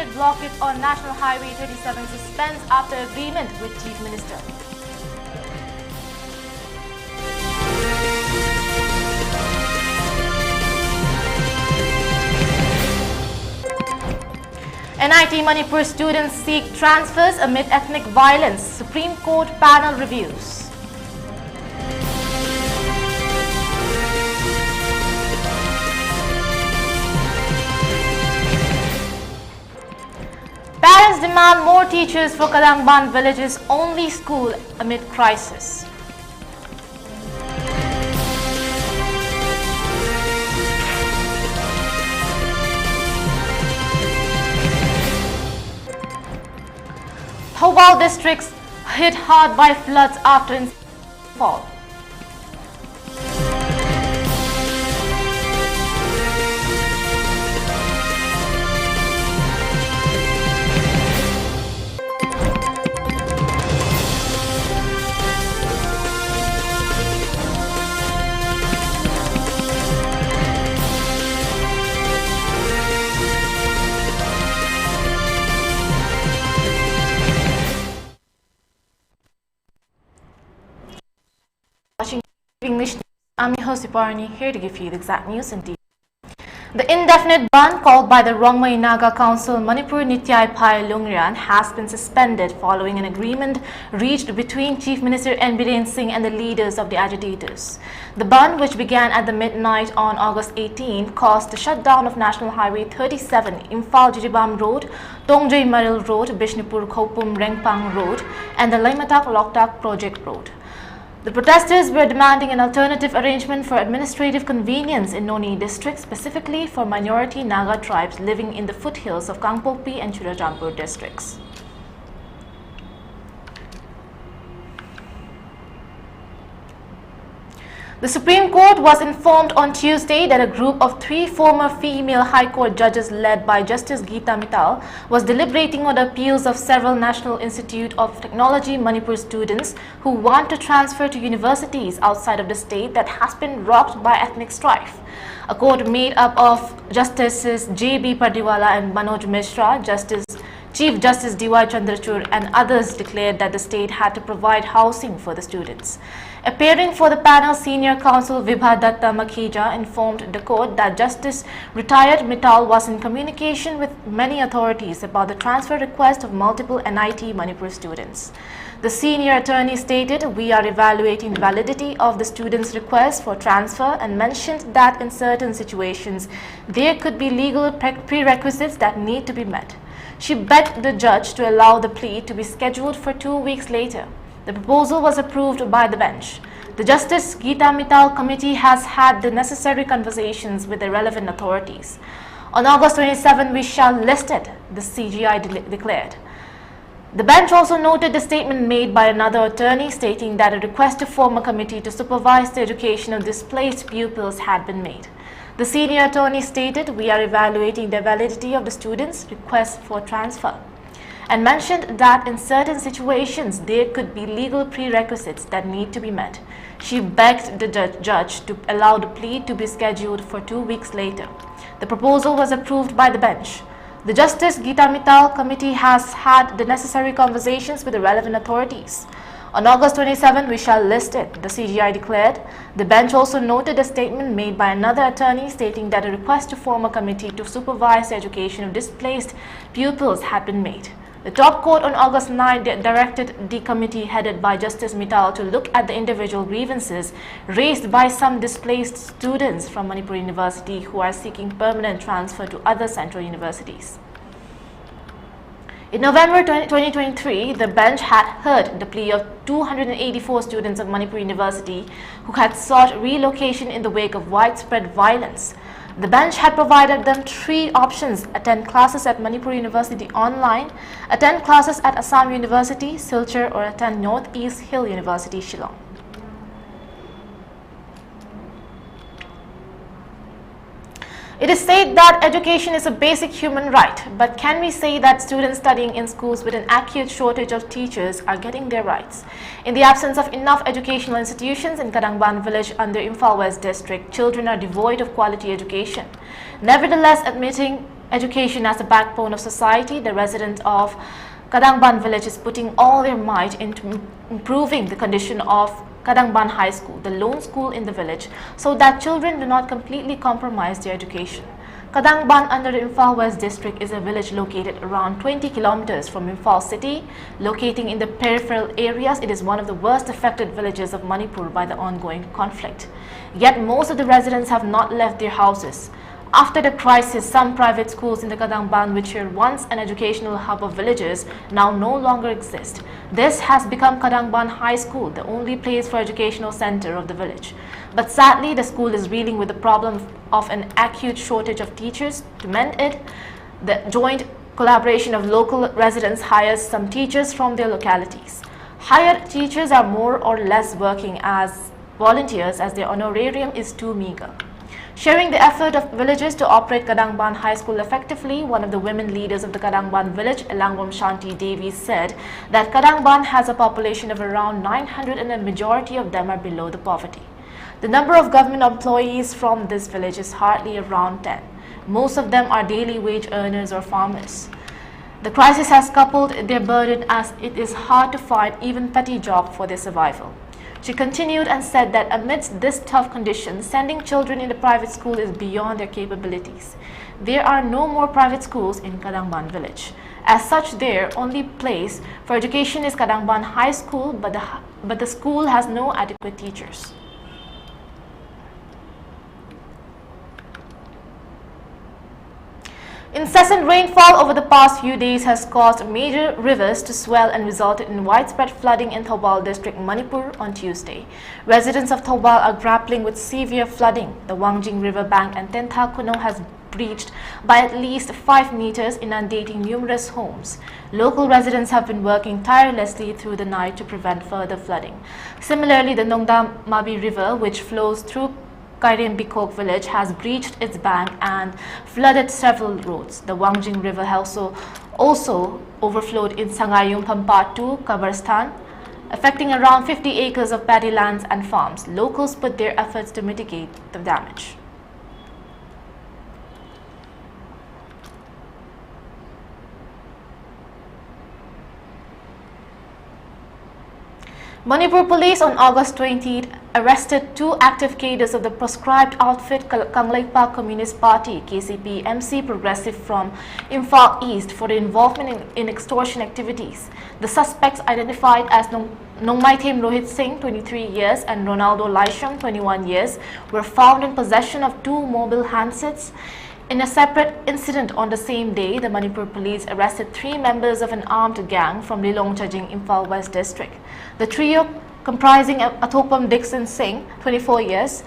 indefinite blockade on National Highway 37 suspends after agreement with Chief Minister. NIT Manipur students seek transfers amid ethnic violence. Supreme Court panel reviews. Parents demand more teachers for Kadangban village's only school amid crisis. Thoubal districts hit hard by floods after fall. Watching English, I'm your host Dipwarani, here to give you the exact news in detail. The indefinite ban called by the Rongmei Naga Council Manipur Nityai Phai Lungrian has been suspended following an agreement reached between Chief Minister N. Biren Singh and the leaders of the agitators. The ban, which began at the midnight on August 18, caused the shutdown of National Highway 37, Imphal-Jiribam Road, Tongjoi Maril Road, Bishnupur Khopum Rengpang Road, and the Laimatak Loktak Project Road. The protesters were demanding an alternative arrangement for administrative convenience in Noni district, specifically for minority Naga tribes living in the foothills of Kangpokpi and Churachampur districts. The Supreme Court was informed on Tuesday that a group of 3 former female High Court judges led by Justice Geeta Mittal was deliberating on the appeals of several National Institute of Technology Manipur students who want to transfer to universities outside of the state that has been rocked by ethnic strife. A court made up of Justices J.B. Pardiwala and Manoj Mishra, Chief Justice D.Y. Chandrachud and others declared that the state had to provide housing for the students. Appearing for the panel, Senior Counsel Vibha Datta Makhija informed the court that Justice retired Mittal was in communication with many authorities about the transfer request of multiple NIT Manipur students. The senior attorney stated, "We are evaluating the validity of the students' request for transfer," and mentioned that in certain situations there could be legal prerequisites that need to be met. She begged the judge to allow the plea to be scheduled for 2 weeks later. The proposal was approved by the bench. The Justice Geeta Mittal committee has had the necessary conversations with the relevant authorities. On August 27, we shall list it, the CGI declared. The bench also noted the statement made by another attorney stating that a request to form a committee to supervise the education of displaced pupils had been made. The senior attorney stated, "We are evaluating the validity of the students' request for transfer," and mentioned that in certain situations there could be legal prerequisites that need to be met. She begged the judge to allow the plea to be scheduled for 2 weeks later. The proposal was approved by the bench. The Justice Geeta Mittal committee has had the necessary conversations with the relevant authorities. On August 27, we shall list it, the CGI declared. The bench also noted a statement made by another attorney stating that a request to form a committee to supervise the education of displaced pupils had been made. The top court on August 9 directed the committee headed by Justice Mittal to look at the individual grievances raised by some displaced students from Manipur University who are seeking permanent transfer to other central universities. In November 2023, the bench had heard the plea of 284 students of Manipur University who had sought relocation in the wake of widespread violence. The bench had provided them 3 options: attend classes at Manipur University online, attend classes at Assam University, Silchar, or attend Northeast Hill University, Shillong. It is said that education is a basic human right, but can we say that students studying in schools with an acute shortage of teachers are getting their rights? In the absence of enough educational institutions in Kadangban village under Imphal West district, children are devoid of quality education. Nevertheless, Education as the backbone of society, the residents of Kadangban village is putting all their might into improving the condition of Kadangban High School, the lone school in the village, so that children do not completely compromise their education. Kadangban under the Imphal West district is a village located around 20 kilometers from Imphal city. Locating in the peripheral areas, it is one of the worst affected villages of Manipur by the ongoing conflict. Yet most of the residents have not left their houses. After the crisis, some private schools in the Kadangban, which were once an educational hub of villages, now no longer exist. This has become Kadangban High School, the only place for educational center of the village. But sadly, the school is reeling with the problem of an acute shortage of teachers. To mend it, the joint collaboration of local residents hires some teachers from their localities. Hired teachers are more or less working as volunteers as their honorarium is too meager. Sharing the effort of villagers to operate Kadangban High School effectively, one of the women leaders of the Kadangban village, Elangwam Shanti Devi, said that Kadangban has a population of around 900 and a majority of them are below the poverty. The number of government employees from this village is hardly around 10. Most of them are daily wage earners or farmers. The crisis has coupled their burden as it is hard to find even petty job for their survival. She continued and said that amidst this tough condition, sending children in the private school is beyond their capabilities. There are no more private schools in Kadangban village. As such, their only place for education is Kadangban High School, but the school has no adequate teachers. Incessant rainfall over the past few days has caused major rivers to swell and resulted in widespread flooding in Thoubal district, Manipur on Tuesday. Residents of Thoubal are grappling with severe flooding. The Wangjing river bank and Tentha Kuno has breached by at least 5 meters, inundating numerous homes. Local residents have been working tirelessly through the night to prevent further flooding. Similarly, the Nongda Mabi river, which flows through Kairem Bikok village, has breached its bank and flooded several roads. The Wangjing river also overflowed in Sangayum Pampa to Kabarstan, affecting around 50 acres of paddy lands and farms. Locals put their efforts to mitigate the damage. Manipur police on August 20th arrested 2 active cadres of the proscribed outfit Kangleipa Communist Party KCP MC Progressive from Imphal East for their involvement in extortion activities. The suspects, identified as Nongmaitem Rohit Singh, 23 years, and Ronaldo Laisham, 21 years, were found in possession of 2 mobile handsets. In a separate incident on the same day, the Manipur police arrested 3 members of an armed gang from Lilong Chajing, Imphal West district. The trio, comprising Athopam Dixon Singh, 24 years,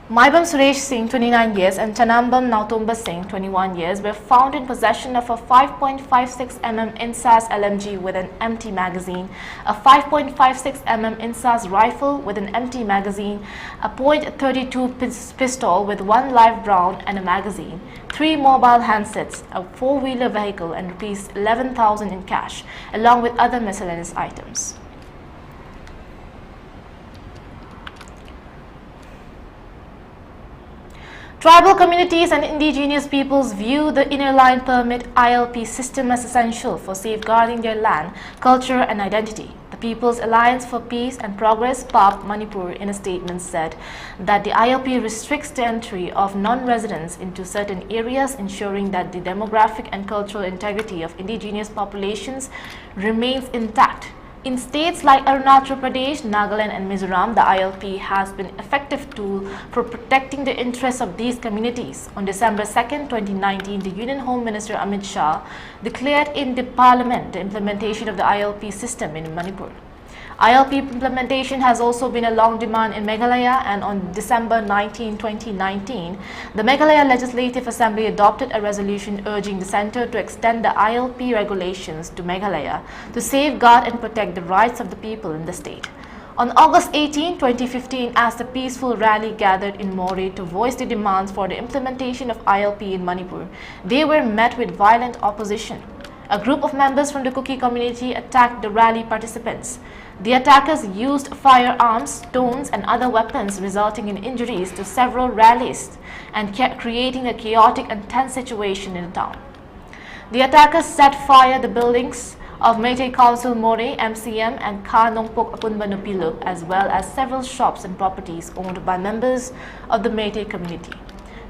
Maibam Suresh Singh, 29 years, and Chanambam Nautomba Singh, 21 years, were found in possession of a 5.56 mm INSAS LMG with an empty magazine, a 5.56 mm INSAS rifle with an empty magazine, a .32 pistol with 1 live round and a magazine, 3 mobile handsets, a 4-wheeler vehicle, and Rs 11,000 in cash, along with other miscellaneous items. Tribal communities and indigenous peoples view the Inner Line Permit ILP system as essential for safeguarding their land, culture and identity. The People's Alliance for Peace and Progress PAP Manipur in a statement said that the ILP restricts the entry of non-residents into certain areas, ensuring that the demographic and cultural integrity of indigenous populations remains intact. In states like Arunachal Pradesh, Nagaland and Mizoram, the ILP has been an effective tool for protecting the interests of these communities. On December 2, 2019, the Union Home Minister Amit Shah declared in the Parliament the implementation of the ILP system in Manipur. ILP implementation has also been a long demand in Meghalaya, and on December 19, 2019, the Meghalaya Legislative Assembly adopted a resolution urging the centre to extend the ILP regulations to Meghalaya to safeguard and protect the rights of the people in the state. On August 18, 2015, as the peaceful rally gathered in Moreh to voice the demands for the implementation of ILP in Manipur, they were met with violent opposition. A group of members from the Kuki community attacked the rally participants. The attackers used firearms, stones and other weapons, resulting in injuries to several rallies and creating a chaotic and tense situation in the town. The attackers set fire to the buildings of Meitei Council More, MCM and Ka Nongpok Apunba Nupilup, as well as several shops and properties owned by members of the Meitei community.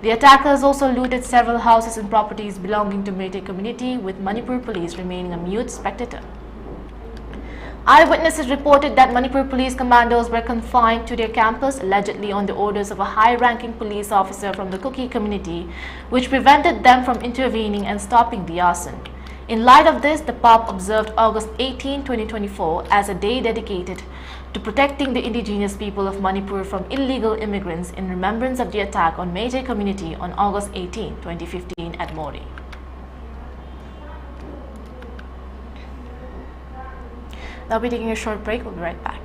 The attackers also looted several houses and properties belonging to Meitei community, with Manipur police remaining a mute spectator. Eyewitnesses reported that Manipur police commandos were confined to their campus, allegedly on the orders of a high-ranking police officer from the Kuki community, which prevented them from intervening and stopping the arson. In light of this, the POP observed August 18, 2024 as a day dedicated to protecting the indigenous people of Manipur from illegal immigrants in remembrance of the attack on Meitei community on August 18, 2015 at Mori. Now we'll be taking a short break. We'll be right back.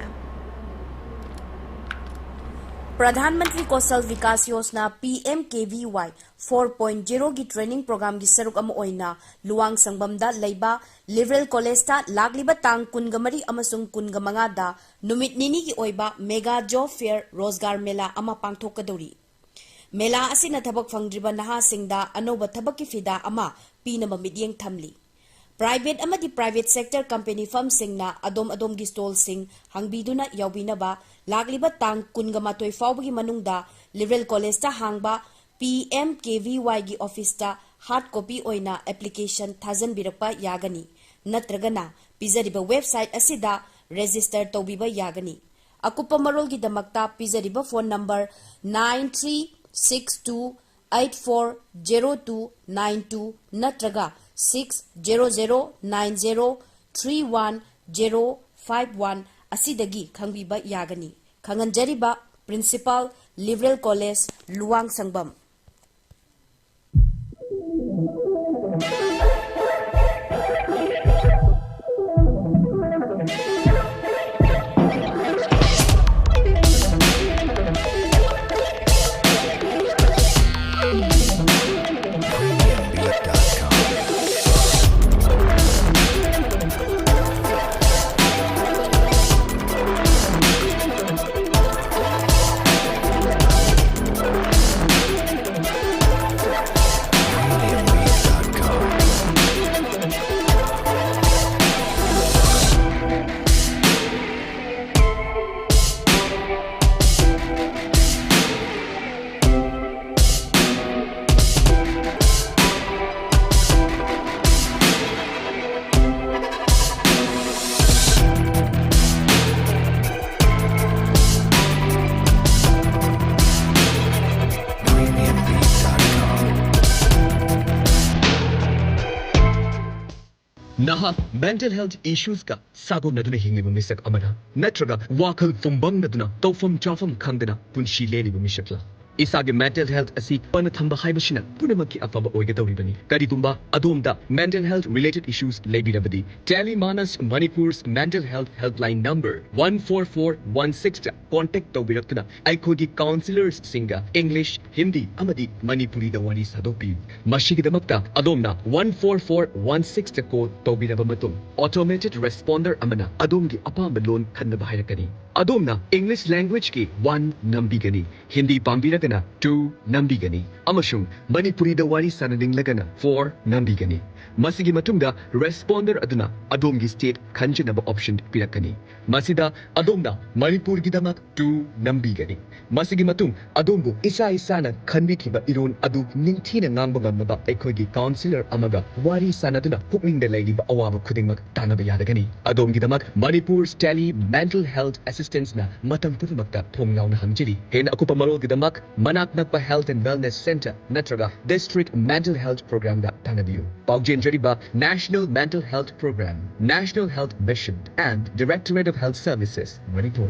प्रधानमंत्री कौशल विकास योजना PMKVY 4.0 की training programme की सरुक अमा ओइना Luwang संगबमदा लैबा liberal कॉलेजता लागलिबा तांग कुनगमरी अमसुंग कुनगमंगादा नुमित निनी की ओइबा mega job fair रोजगार मेला अमा पांगथोकदौरी मेला असिना थबक फंगद्रिबा नहासिंगदा अनोबा थबक की फिदा अमा पीनबा मिडियंग थमली प्राइवेट अमदी प्राइवेट सेक्टर कंपनी फर्म सिंगना अदोम की स्टॉल सिंग हंगबीदुना यावबिनबा लागलिबा तांग कुनगमातोय फावबगी मनुंगदा लिबरल कॉलेजता हांगबा PMKVY की ऑफिसता हार्ड कॉपी ओइना एप्लीकेशन थाजनबिरकपा यागनी नत्रगना पिजरिबा वेबसाइट असिदा रजिस्टर तौबिबा यागनी अकुप्पा मरोल की दमकता पिजरिबा फोन नंबर 9362840292 नत्रगा 600903101 असिदगी खंगबिबा यागनी खंगनजरिबा principal Liberal College Luwang Sangbam Naha mental health issues ka sago naduna hingi misak amana natraga wakal fumbang naduna tawfam chafam khangdana punshi leni misakla isagi mental health asi pana thamba haibashina punamaki afaba oigadawribani karigumba adomda mental health related issues lebirabadi Telemanas Manipur's mental health helpline number 14416 contact tawbiratuna aikogi counselors singa English Hindi amadi Manipuri da wani sadopi mashigidamakta adomna 14416 call tawbiraba matung automated responder amana adomgi apamba loan khannaba hairakani adomna English language ki 1 nambigani Hindi pambira 2 nambigani amashung Manipuri da wari sanadinglagana 4 nambigani masigi matungda responder aduna adomgi state khanjanaba option pirakani masida adomna Manipur gidamak 2 nambigani masigi matung adombu isa na khanbikhiba iron adu ningthina ngangba ngamaba aikhogi counselor amaga wari sanaduna pukmingda leiba awaba khudingmak tanaba yadagani adomgi damak Manipur's tele mental health assistance na matam putumakta thongnauna hangjiri hen akupa marol gidamak Manak Nakpa Health and Wellness Center, Natraga District Mental Health Program da Tanabiu. Paugjen Jariba National Mental Health Program, National Health Mission, and Directorate of Health Services, Manipur.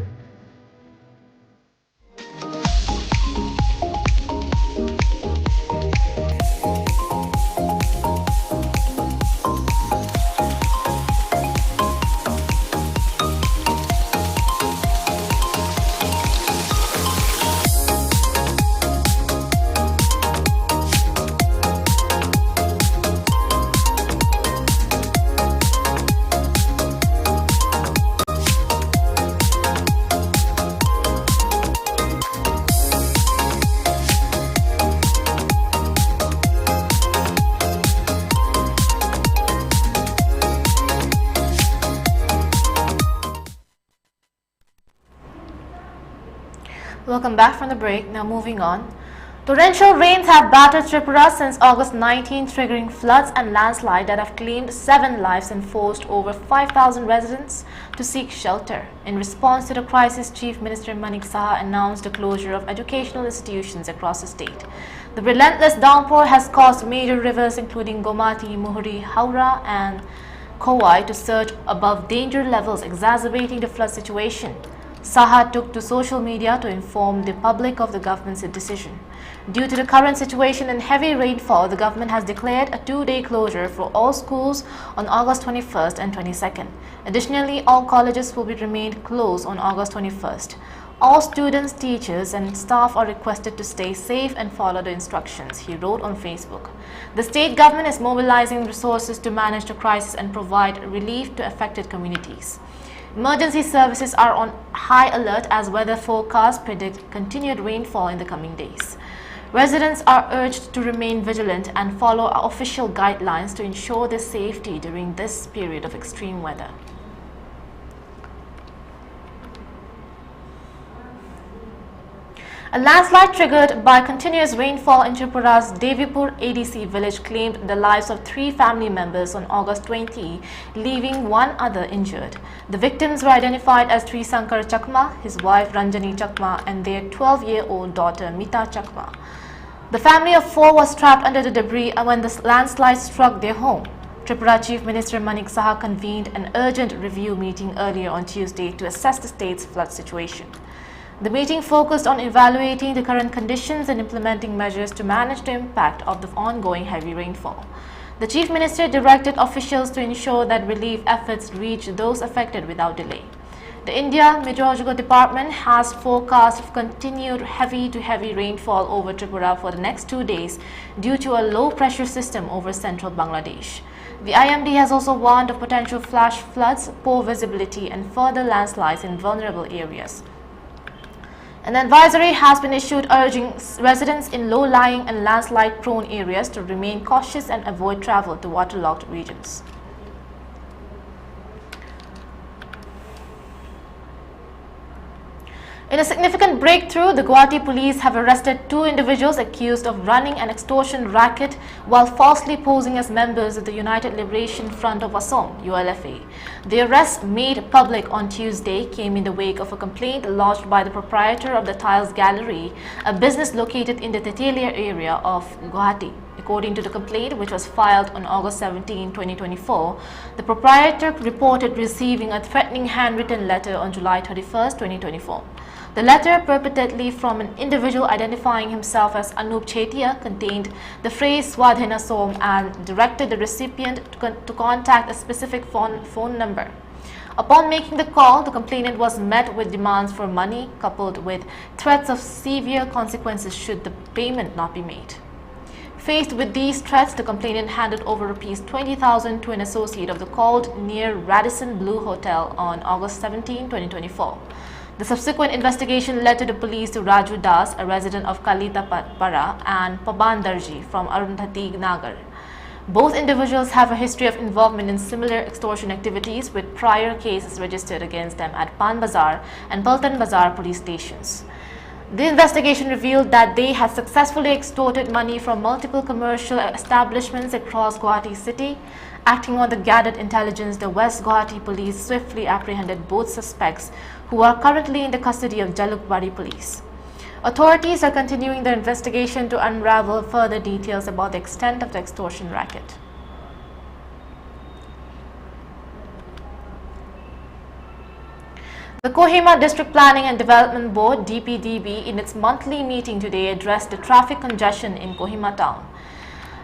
Welcome back from the break. Now moving on. Torrential rains have battered Tripura since August 19, triggering floods and landslides that have claimed 7 lives and forced over 5,000 residents to seek shelter. In response to the crisis, Chief Minister Manik Saha announced the closure of educational institutions across the state. The relentless downpour has caused major rivers including Guwahati, Muhuri, Howrah and Khowai to surge above danger levels, exacerbating the flood situation. Saha took to social media to inform the public of the government's decision. Due to the current situation and heavy rainfall, the government has declared a 2-day closure for all schools on August 21st and 22nd. Additionally, all colleges will be remained closed on August 21st. All students, teachers and staff are requested to stay safe and follow the instructions, he wrote on Facebook. The state government is mobilizing resources to manage the crisis and provide relief to affected communities. Emergency services are on high alert as weather forecasts predict continued rainfall in the coming days. Residents are urged to remain vigilant and follow official guidelines to ensure their safety during this period of extreme weather. A landslide triggered by continuous rainfall in Tripura's Devipur ADC village claimed the lives of 3 family members on August 20, leaving 1 other injured. The victims were identified as Trisankar Chakma, his wife Ranjani Chakma and their 12-year-old daughter Mita Chakma. The family of 4 was trapped under the debris when the landslide struck their home. Tripura Chief Minister Manik Saha convened an urgent review meeting earlier on Tuesday to assess the state's flood situation. The meeting focused on evaluating the current conditions and implementing measures to manage the impact of the ongoing heavy rainfall. The Chief Minister directed officials to ensure that relief efforts reach those affected without delay. The India Meteorological Department has forecast continued heavy to heavy rainfall over Tripura for the next 2 days due to a low pressure system over central Bangladesh. The IMD has also warned of potential flash floods, poor visibility and further landslides in vulnerable areas. An advisory has been issued urging residents in low-lying and landslide-prone areas to remain cautious and avoid travel to waterlogged regions. In a significant breakthrough, the Guwahati police have arrested 2 individuals accused of running an extortion racket while falsely posing as members of the United Liberation Front of Assam (ULFA). The arrest, made public on Tuesday, came in the wake of a complaint lodged by the proprietor of the Tiles Gallery, a business located in the Tetelia area of Guwahati. According to the complaint, which was filed on August 17, 2024, the proprietor reported receiving a threatening handwritten letter on July 31, 2024. The letter, purportedly from an individual identifying himself as Anup Chetia, contained the phrase Swadhina Som and directed the recipient to contact a specific phone number. Upon making the call, the complainant was met with demands for money, coupled with threats of severe consequences should the payment not be made. Faced with these threats, the complainant handed over Rs 20,000 to an associate of the called near Radisson Blue Hotel on August 17, 2024. The subsequent investigation led to the police to Raju Das, a resident of Kalitapara, and Paban Darji from Arundhati Nagar. Both individuals have a history of involvement in similar extortion activities, with prior cases registered against them at Pan Bazar and Paltan Bazar police stations. The investigation revealed that they had successfully extorted money from multiple commercial establishments across Guwahati city. Acting on the gathered intelligence, the West Guwahati police swiftly apprehended both suspects, who are currently in the custody of Jalukbari police. Authorities are continuing their investigation to unravel further details about the extent of the extortion racket. The Kohima District Planning and Development Board (DPDB) in its monthly meeting today addressed the traffic congestion in Kohima town.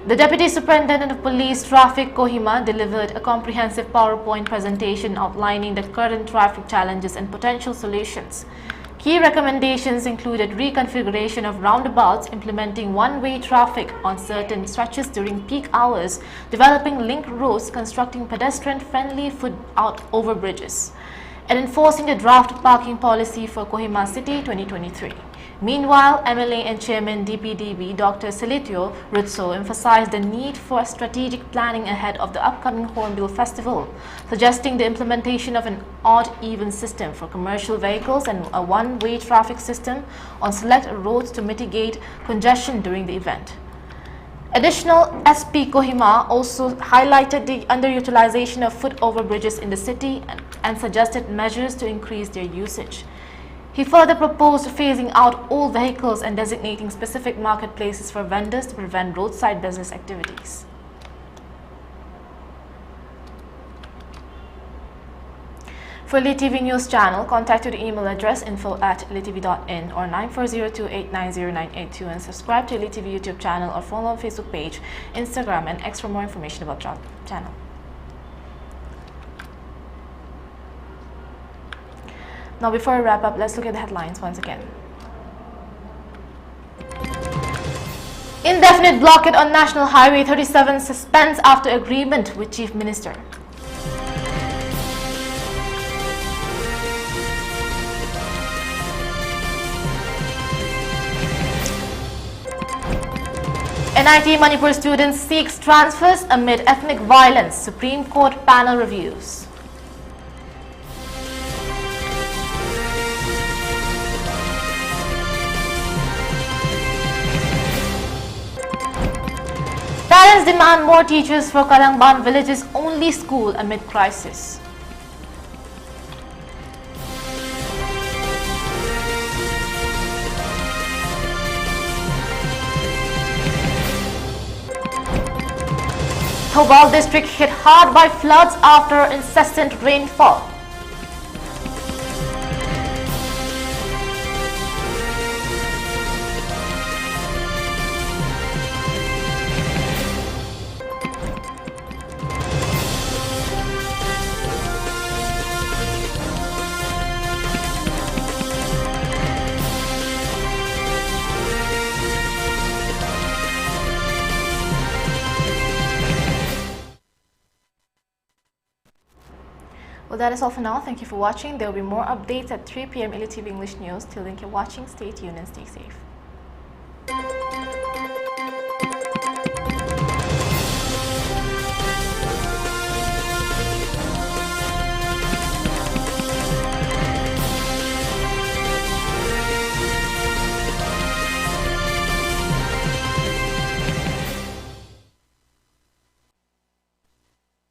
The Deputy Superintendent of Police Traffic Kohima delivered a comprehensive PowerPoint presentation outlining the current traffic challenges and potential solutions. Key recommendations included reconfiguration of roundabouts, implementing one-way traffic on certain stretches during peak hours, developing link roads, constructing pedestrian-friendly foot-out overbridges, and enforcing the draft parking policy for Kohima City 2023. Meanwhile, MLA and Chairman DPDB Dr. Silitio Rutso emphasized the need for strategic planning ahead of the upcoming Hornbill Festival, suggesting the implementation of an odd-even system for commercial vehicles and a one-way traffic system on select roads to mitigate congestion during the event. Additional SP Kohima also highlighted the underutilization of foot overbridges in the city and suggested measures to increase their usage. He further proposed phasing out all vehicles and designating specific marketplaces for vendors to prevent roadside business activities. For ELITETV News Channel, contact to the email address info@elitetv.in or 9402890982 and subscribe to ELITETV YouTube channel or follow on Facebook page, Instagram and X for more information about the channel. Now before we wrap up, let's look at the headlines once again. Indefinite blockade on National Highway 37 suspends after agreement with Chief Minister. NIT Manipur students seeks transfers amid ethnic violence, Supreme Court panel reviews. Parents demand more teachers for Kalangban village's only school amid crisis. Thoubal district hit hard by floods after incessant rainfall. Well, that is all for now. Thank you for watching. There will be more updates at 3 p.m. ELITETV English News. Till then, keep watching, stay tuned and stay safe.